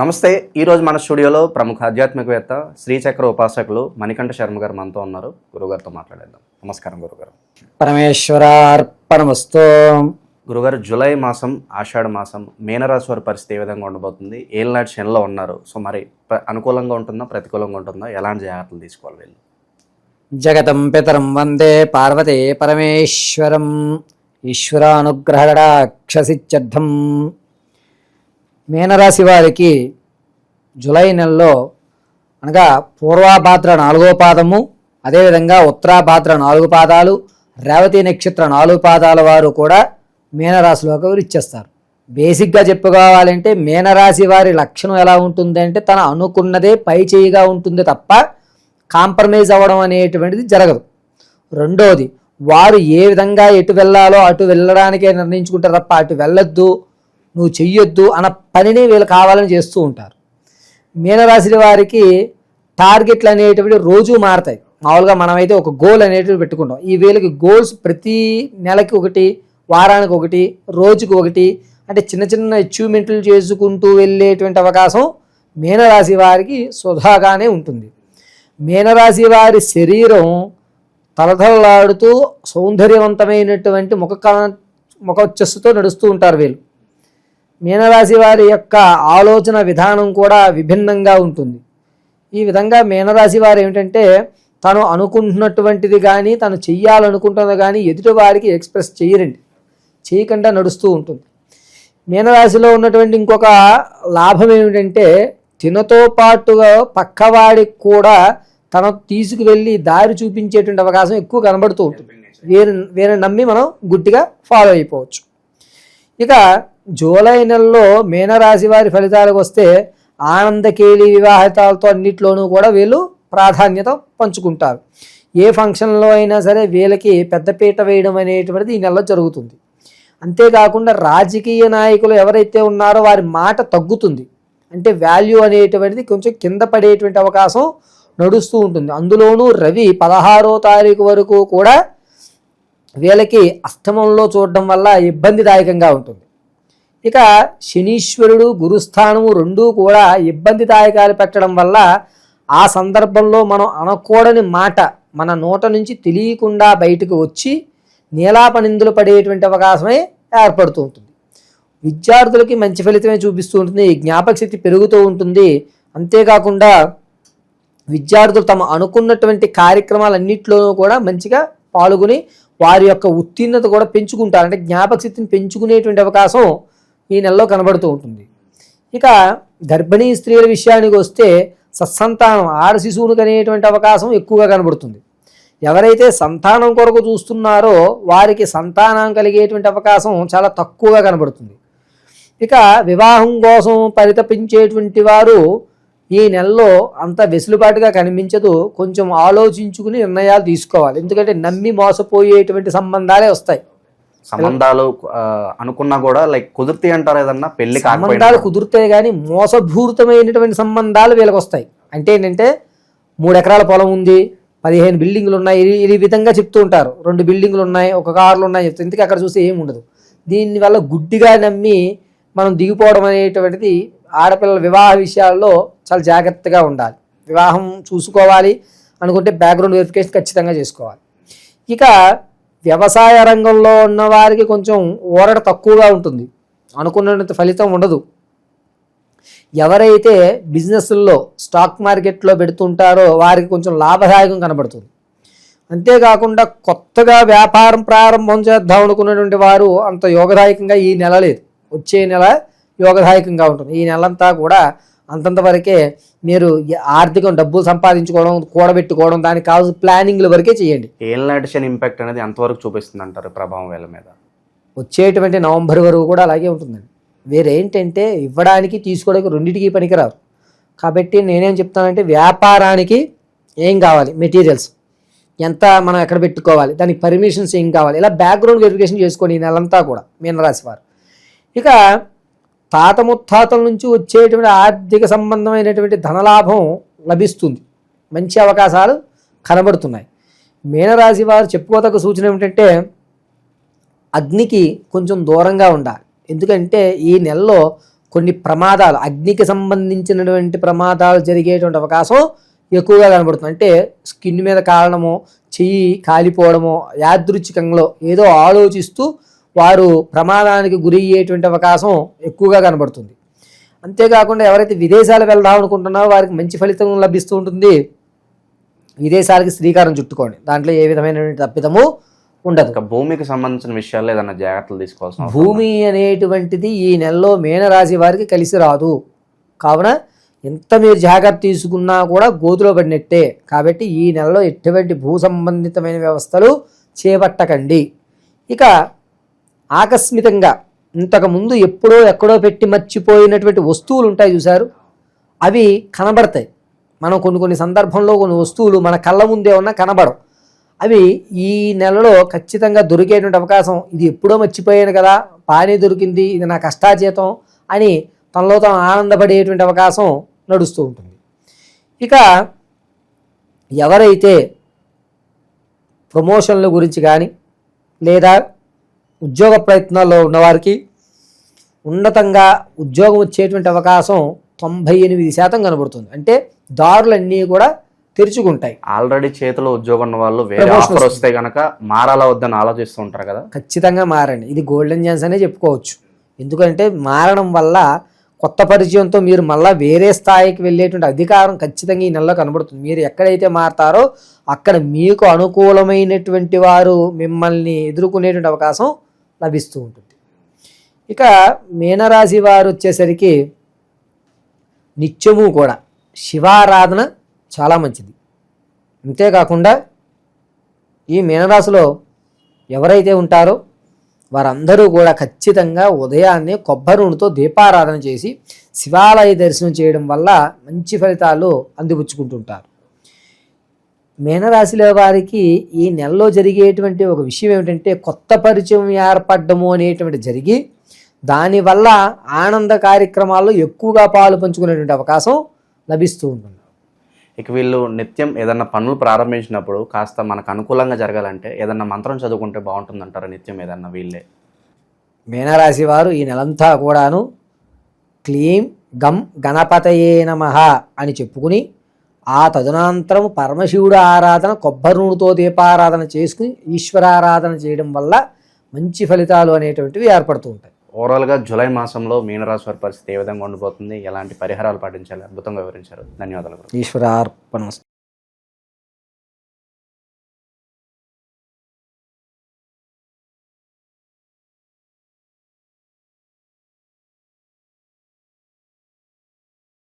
నమస్తే. ఈరోజు మన స్టూడియోలో ప్రముఖ ఆధ్యాత్మికవేత్త శ్రీచక్ర ఉపాసకులు మణికంఠ శర్మ గారు మనతో ఉన్నారు. గురుగారితో మాట్లాడేద్దాం. నమస్కారం గురుగారు. పరమేశ్వరార్పణమస్తు. గురుగారు, జూలై మాసం, ఆషాఢ మాసం, మీనరాశి వారి పరిస్థితి ఏ విధంగా ఉండబోతుంది? ఏళ్ళనాటి శనిలో ఉన్నారు. సో మరి అనుకూలంగా ఉంటుందా, ప్రతికూలంగా ఉంటుందా? ఎలాంటి జాగ్రత్తలు తీసుకోవాలి వీళ్ళు? జగతం పితరం వందే పార్వతే పరమేశ్వరం. ఈశ్వరానుగ్రహడాక్షసిత్యర్థం. మీనరాశి వారికి జూలై నెలలో అనగా పూర్వాభాద్ర 4వ పాదము, అదేవిధంగా ఉత్తరాభాద్ర 4 పాదాలు, రేవతి నక్షత్ర 4 పాదాల వారు కూడా మీనరాశిలోకి ఇచ్చేస్తారు. బేసిక్గా చెప్పుకోవాలంటే మీనరాశి వారి లక్షణం ఎలా ఉంటుంది అంటే తన అనుకున్నదే పై చేయిగా ఉంటుంది తప్ప కాంప్రమైజ్ అవ్వడం అనేటువంటిది జరగదు. రెండోది, వారు ఏ విధంగా ఎటు వెళ్ళాలో అటు వెళ్ళడానికే నిర్ణయించుకుంటారు తప్ప అటు వెళ్ళొద్దు, నువ్వు చెయ్యొద్దు అన్న పనిని వీళ్ళు కావాలని చేస్తూ ఉంటారు. మీనరాశి వారికి టార్గెట్లు అనేటువంటి రోజు మారతాయి. మామూలుగా మనమైతే ఒక గోల్ అనేటివి పెట్టుకుంటాం. ఈ వీళ్ళకి గోల్స్ ప్రతి నెలకి ఒకటి, వారానికి ఒకటి, రోజుకి ఒకటి, అంటే చిన్న చిన్న అచీవ్మెంట్లు చేసుకుంటూ వెళ్ళేటువంటి అవకాశం మీనరాశి వారికి సుధాగానే ఉంటుంది. మీనరాశి వారి శరీరం తలతలలాడుతూ సౌందర్యవంతమైనటువంటి ముఖచ్చస్సుతో నడుస్తూ ఉంటారు వీళ్ళు. మీనరాశి వారి యొక్క ఆలోచన విధానం కూడా విభిన్నంగా ఉంటుంది. ఈ విధంగా మీనరాశి వారు ఏమిటంటే తను అనుకుంటున్నటువంటిది కానీ తను చెయ్యాలనుకుంటున్నది కానీ ఎదుటి వారికి ఎక్స్ప్రెస్ చేయకుండా నడుస్తూ ఉంటుంది. మీనరాశిలో ఉన్నటువంటి ఇంకొక లాభం ఏమిటంటే తినతో పాటుగా పక్కవాడికి కూడా తను తీసుకువెళ్ళి దారి చూపించేటువంటి అవకాశం ఎక్కువ కనబడుతూ ఉంటుంది. వీరిని నమ్మి మనం గుడ్డిగా ఫాలో అయిపోవచ్చు. ఇక జూలై నెలలో మీనరాశి వారి ఫలితాలకు వస్తే ఆనందకేలి వివాహితాలతో అన్నిట్లోనూ కూడా వీళ్ళు ప్రాధాన్యత పంచుకుంటారు. ఏ ఫంక్షన్లో అయినా సరే వీళ్ళకి పెద్దపీట వేయడం అనేటువంటిది ఈ నెలలో జరుగుతుంది. అంతేకాకుండా రాజకీయ నాయకులు ఎవరైతే ఉన్నారో వారి మాట తగ్గుతుంది. అంటే వాల్యూ అనేటువంటిది కొంచెం కింద పడేటువంటి అవకాశం నడుస్తూ ఉంటుంది. అందులోనూ రవి 16వ తారీఖు వరకు కూడా వీళ్ళకి అష్టమంలో చూడడం వల్ల ఇబ్బందిదాయకంగా ఉంటుంది. ఇక శనీశ్వరుడు గురుస్థానము రెండూ కూడా ఇబ్బందిదాయకాలు పెట్టడం వల్ల ఆ సందర్భంలో మనం అనకూడని మాట మన నోట నుంచి తెలియకుండా బయటకు వచ్చి నీలాపనిందులు పడేటువంటి అవకాశమే ఏర్పడుతూ ఉంటుంది. విద్యార్థులకి మంచి ఫలితమే చూపిస్తూ ఉంటుంది. జ్ఞాపక శక్తి పెరుగుతూ ఉంటుంది. అంతేకాకుండా విద్యార్థులు తమ అనుకున్నటువంటి కార్యక్రమాలన్నింటిలోనూ కూడా మంచిగా పాల్గొని వారి యొక్క ఉత్తీర్ణత కూడా పెంచుకుంటారు. అంటే జ్ఞాపక శక్తిని పెంచుకునేటువంటి అవకాశం ఈ నెలలో కనబడుతూ ఉంటుంది. ఇక గర్భిణీ స్త్రీల విషయానికి వస్తే సత్సంతానం, ఆడ శిశువులకు అనేటువంటి అవకాశం ఎక్కువగా కనబడుతుంది. ఎవరైతే సంతానం కొరకు చూస్తున్నారో వారికి సంతానం కలిగేటువంటి అవకాశం చాలా తక్కువగా కనబడుతుంది. ఇక వివాహం కోసం పరితపించేటువంటి వారు ఈ నెలలో అంత వెసులుబాటుగా కనిపించదు. కొంచెం ఆలోచించుకుని నిర్ణయాలు తీసుకోవాలి. ఎందుకంటే నమ్మి మోసపోయేటువంటి సంబంధాలే వస్తాయి. సంబంధాలు అనుకున్నా కూడా కుదిరితే అంటారు ఏదన్నా పెళ్లి సంబంధాలు కుదిరితే కానీ మోసపూరితమైనటువంటి సంబంధాలు వీళ్ళకి వస్తాయి. అంటే ఏంటంటే 3 ఎకరాల పొలం ఉంది, 15 బిల్డింగులు ఉన్నాయి, ఈ విధంగా చెప్తూ ఉంటారు. 2 బిల్డింగులు ఉన్నాయి, 1 కార్లు ఉన్నాయి చెప్తారు. ఇంతకీ అక్కడ చూస్తే ఏమి ఉండదు. దీనివల్ల గుడ్డిగా నమ్మి మనం దిగిపోవడం అనేటువంటిది ఆడపిల్లల వివాహ విషయాల్లో చాలా జాగ్రత్తగా ఉండాలి. వివాహం చూసుకోవాలి అనుకుంటే బ్యాక్గ్రౌండ్ వెరిఫికేషన్ ఖచ్చితంగా చేసుకోవాలి. ఇక వ్యవసాయ రంగంలో ఉన్న వారికి కొంచెం ఊరట తక్కువగా ఉంటుంది, అనుకున్నంత ఫలితం ఉండదు. ఎవరైతే బిజినెస్ల్లో స్టాక్ మార్కెట్లో పెడుతుంటారో వారికి కొంచెం లాభదాయకం కనబడుతుంది. అంతేకాకుండా కొత్తగా వ్యాపారం ప్రారంభం చేద్దాం అనుకున్నటువంటి వారు అంత యోగదాయకంగా ఈ నెల లేదు. వచ్చే నెల యోగదాయకంగా ఉంటుంది. ఈ నెలంతా కూడా అంతంత వరకే మీరు ఆర్థికం డబ్బులు సంపాదించుకోవడం, కూడబెట్టుకోవడం, దానికి కావాల్సిన ప్లానింగ్ల వరకే చేయండి. ఏళ్ళనాటి శని ఇంపాక్ట్ అనేది ఎంతవరకు చూపిస్తుంది అంటారు ప్రభావం వీళ్ళ మీద? వచ్చేటువంటి నవంబర్ వరకు కూడా అలాగే ఉంటుందండి. వేరేంటంటే ఇవ్వడానికి తీసుకోవడానికి రెండింటికి పనికిరారు. కాబట్టి నేనేం చెప్తానంటే వ్యాపారానికి ఏం కావాలి, మెటీరియల్స్ ఎంత మనం ఎక్కడ పెట్టుకోవాలి, దానికి పర్మిషన్స్ ఏం కావాలి, ఇలా బ్యాక్గ్రౌండ్ వెరిఫికేషన్ చేసుకోండి ఈ నెలంతా కూడా మీనరాశి వారు. ఇక తాత ముత్తాతల నుంచి వచ్చేటువంటి ఆర్థిక సంబంధమైనటువంటి ధనలాభం లభిస్తుంది. మంచి అవకాశాలు కనబడుతున్నాయి. మీనరాశి వారు చెప్పుకోదగ్గ సూచన ఏమిటంటే అగ్నికి కొంచెం దూరంగా ఉండాలి. ఎందుకంటే ఈ నెలలో కొన్ని ప్రమాదాలు, అగ్నికి సంబంధించినటువంటి ప్రమాదాలు జరిగేటువంటి అవకాశం ఎక్కువగా కనబడుతుంది. అంటే స్కిన్ మీద కారణమో, చెయ్యి కాలిపోవడమో, యాదృచ్ఛికంలో ఏదో ఆలోచిస్తూ వారు ప్రమాదానికి గురి అయ్యేటువంటి అవకాశం ఎక్కువగా కనబడుతుంది. అంతేకాకుండా ఎవరైతే విదేశాలు వెళ్దాం అనుకుంటున్నారో వారికి మంచి ఫలితం లభిస్తూ ఉంటుంది. విదేశాలకి శ్రీకారం చుట్టుకోండి, దాంట్లో ఏ విధమైనటువంటి తప్పిదము ఉండదు. ఇంకా భూమికి సంబంధించిన విషయాల్లో ఏదైనా జాగ్రత్తలు తీసుకోవాల్సిన భూమి అనేటువంటిది ఈ నెలలో మీనరాశి వారికి కలిసి రాదు. కావున ఎంత మీరు జాగ్రత్త తీసుకున్నా కూడా గోతులో పడినట్టే. కాబట్టి ఈ నెలలో ఎటువంటి భూ సంబంధితమైన వ్యవస్థలు చేపట్టకండి. ఇక ఆకస్మికంగా ఇంతకుముందు ఎప్పుడో ఎక్కడో పెట్టి మర్చిపోయినటువంటి వస్తువులు ఉంటాయి చూసారు, అవి కనబడతాయి. మనం కొన్ని సందర్భంలో కొన్ని వస్తువులు మన కళ్ళ ముందే ఉన్నా కనబడవు. అవి ఈ నెలలో ఖచ్చితంగా దొరికేటువంటి అవకాశం. ఇది ఎప్పుడో మర్చిపోయాను కదా, పానీ దొరికింది, ఇది నా కష్టాజీతం అని తనలో తాను ఆనందపడేటువంటి అవకాశం నడుస్తూ ఉంటుంది. ఇక ఎవరైతే ప్రమోషన్ల గురించి కానీ లేదా ఉద్యోగ ప్రయత్నాల్లో ఉన్నవారికి ఉన్నతంగా ఉద్యోగం వచ్చేటువంటి అవకాశం 98% కనబడుతుంది. అంటే దారులన్నీ కూడా తెరుచుకుంటాయి. ఆల్రెడీ చేతిలో ఉద్యోగం ఉన్న వాళ్ళు వేరే ఆఫర్ వస్తే కనుక మారాలా వద్దని ఆలోచిస్తూ ఉంటారు కదా. ఖచ్చితంగా మారండి. ఇది గోల్డెన్ ఛాన్స్ అనే చెప్పుకోవచ్చు. ఎందుకంటే మారడం వల్ల కొత్త పరిచయంతో మీరు మళ్ళీ వేరే స్థాయికి వెళ్ళేటువంటి అధికారం ఖచ్చితంగా ఈ నెలలో కనబడుతుంది. మీరు ఎక్కడైతే మారతారో అక్కడ మీకు అనుకూలమైనటువంటి వారు మిమ్మల్ని ఎదుర్కొనేటువంటి అవకాశం లభిస్తూ ఉంటుంది. ఇక మీనరాశి వారు వచ్చేసరికి నిత్యము కూడా శివారాధన చాలా మంచిది. అంతేకాకుండా ఈ మీనరాశిలో ఎవరైతే ఉంటారో వారందరూ కూడా ఖచ్చితంగా ఉదయాన్నే కొబ్బరి నూనెతో దీపారాధన చేసి శివాలయ దర్శనం చేయడం వల్ల మంచి ఫలితాలు అందిపుచ్చుకుంటుంటారు. మీనరాశిలో వారికి ఈ నెలలో జరిగేటువంటి ఒక విషయం ఏమిటంటే కొత్త పరిచయం ఏర్పడము అనేటువంటి జరిగి దానివల్ల ఆనంద కార్యక్రమాల్లో ఎక్కువగా పాలు పంచుకునేటువంటి అవకాశం లభిస్తూ ఉంటుంది. ఇక వీళ్ళు నిత్యం ఏదన్నా పనులు ప్రారంభించినప్పుడు కాస్త మనకు అనుకూలంగా జరగాలంటే ఏదన్నా మంత్రం చదువుకుంటే బాగుంటుందంటారా? నిత్యం ఏదన్నా వీళ్ళే మీనరాశి వారు ఈ నెలంతా కూడాను క్లీం గం గణపతయే నమః అని చెప్పుకుని ఆ తదనంతరం పరమశివుడు ఆరాధన కొబ్బరి నూనెతో దీపారాధన చేసుకుని ఈశ్వరారాధన చేయడం వల్ల మంచి ఫలితాలు అనేటువంటివి ఏర్పడుతూ ఉంటాయి. ఓవరాల్గా జూలై మాసంలో మీనరాశి వారి పరిస్థితి ఏ విధంగా ఉండిపోతుంది, ఎలాంటి పరిహారాలు పాటించాలి, అద్భుతంగా వివరించారు. ధన్యవాదాలు. ఈశ్వరార్పణ.